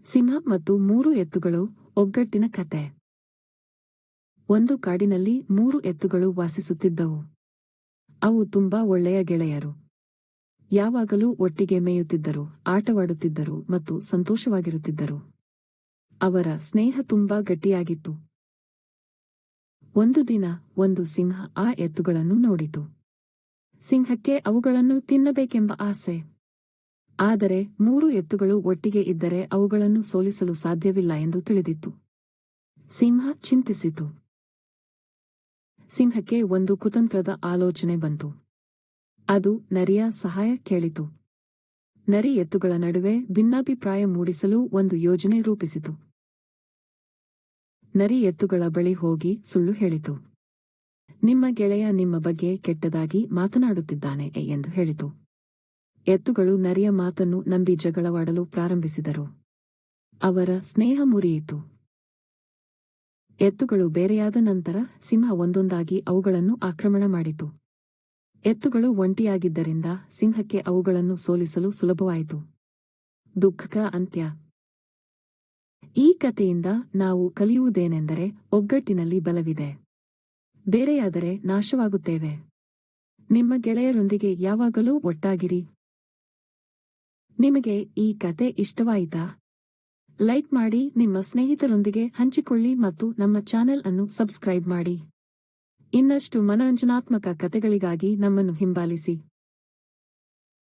ಸಿಂಹ ಮತ್ತು 3 ಎತ್ತುಗಳು ಒಗ್ಗಟ್ಟಿನ ಕತೆ. ಒಂದು ಕಾಡಿನಲ್ಲಿ 3 ಎತ್ತುಗಳು ವಾಸಿಸುತ್ತಿದ್ದವು. ಅವು ತುಂಬಾ ಒಳ್ಳೆಯ ಗೆಳೆಯರು. ಯಾವಾಗಲೂ ಒಟ್ಟಿಗೆ ಮೇಯುತ್ತಿದ್ದರು, ಆಟವಾಡುತ್ತಿದ್ದರು ಮತ್ತು ಸಂತೋಷವಾಗಿರುತ್ತಿದ್ದರು. ಅವರ ಸ್ನೇಹ ತುಂಬಾ ಗಟ್ಟಿಯಾಗಿತ್ತು. ಒಂದು ದಿನ ಒಂದು ಸಿಂಹ ಆ ಎತ್ತುಗಳನ್ನು ನೋಡಿತು. ಸಿಂಹಕ್ಕೆ ಅವುಗಳನ್ನು ತಿನ್ನಬೇಕೆಂಬ ಆಸೆ. ಆದರೆ 3 ಎತ್ತುಗಳು ಒಟ್ಟಿಗೆ ಇದ್ದರೆ ಅವುಗಳನ್ನು ಸೋಲಿಸಲು ಸಾಧ್ಯವಿಲ್ಲ ಎಂದು ತಿಳಿದಿತ್ತು. ಸಿಂಹ ಚಿಂತಿಸಿತು. ಸಿಂಹಕ್ಕೆ ಒಂದು ಕುತಂತ್ರದ ಆಲೋಚನೆ ಬಂತು. ಅದು ನರಿಯ ಸಹಾಯ ಕೇಳಿತು. ನರಿ ಎತ್ತುಗಳ ನಡುವೆ ಭಿನ್ನಾಭಿಪ್ರಾಯ ಮೂಡಿಸಲು ಒಂದು ಯೋಜನೆ ರೂಪಿಸಿತು. ನರಿ ಎತ್ತುಗಳ ಬಳಿ ಹೋಗಿ ಸುಳ್ಳು ಹೇಳಿತು. ನಿಮ್ಮ ಗೆಳೆಯ ನಿಮ್ಮ ಬಗ್ಗೆ ಕೆಟ್ಟದಾಗಿ ಮಾತನಾಡುತ್ತಿದ್ದಾನೆ ಎಂದು ಹೇಳಿತು. ಎತ್ತುಗಳು ನರಿಯ ಮಾತನ್ನು ನಂಬಿ ಜಗಳವಾಡಲು ಪ್ರಾರಂಭಿಸಿದರು. ಅವರ ಸ್ನೇಹ ಮುರಿಯಿತು. ಎತ್ತುಗಳು ಬೇರೆಯಾದ ನಂತರ ಸಿಂಹ ಒಂದೊಂದಾಗಿ ಅವುಗಳನ್ನು ಆಕ್ರಮಣ ಮಾಡಿತು. ಎತ್ತುಗಳು ಒಂಟಿಯಾಗಿದ್ದರಿಂದ ಸಿಂಹಕ್ಕೆ ಅವುಗಳನ್ನು ಸೋಲಿಸಲು ಸುಲಭವಾಯಿತು. ದುಃಖಕ ಅಂತ್ಯ. ಈ ಕಥೆಯಿಂದ ನಾವು ಕಲಿಯುವುದೇನೆಂದರೆ, ಒಗ್ಗಟ್ಟಿನಲ್ಲಿ ಬಲವಿದೆ. ಬೇರೆಯಾದರೆ ನಾಶವಾಗುತ್ತೇವೆ. ನಿಮ್ಮ ಗೆಳೆಯರೊಂದಿಗೆ ಯಾವಾಗಲೂ ಒಟ್ಟಾಗಿರಿ. ನಿಮಗೆ ಈ ಕತೆ ಇಷ್ಟವಾಯಿತಾ? ಲೈಕ್ ಮಾಡಿ, ನಿಮ್ಮ ಸ್ನೇಹಿತರೊಂದಿಗೆ ಹಂಚಿಕೊಳ್ಳಿ ಮತ್ತು ನಮ್ಮ ಚಾನೆಲ್ ಅನ್ನು ಸಬ್ಸ್ಕ್ರೈಬ್ ಮಾಡಿ. ಇನ್ನಷ್ಟು ಮನರಂಜನಾತ್ಮಕ ಕಥೆಗಳಿಗಾಗಿ ನಮ್ಮನ್ನು ಹಿಂಬಾಲಿಸಿ.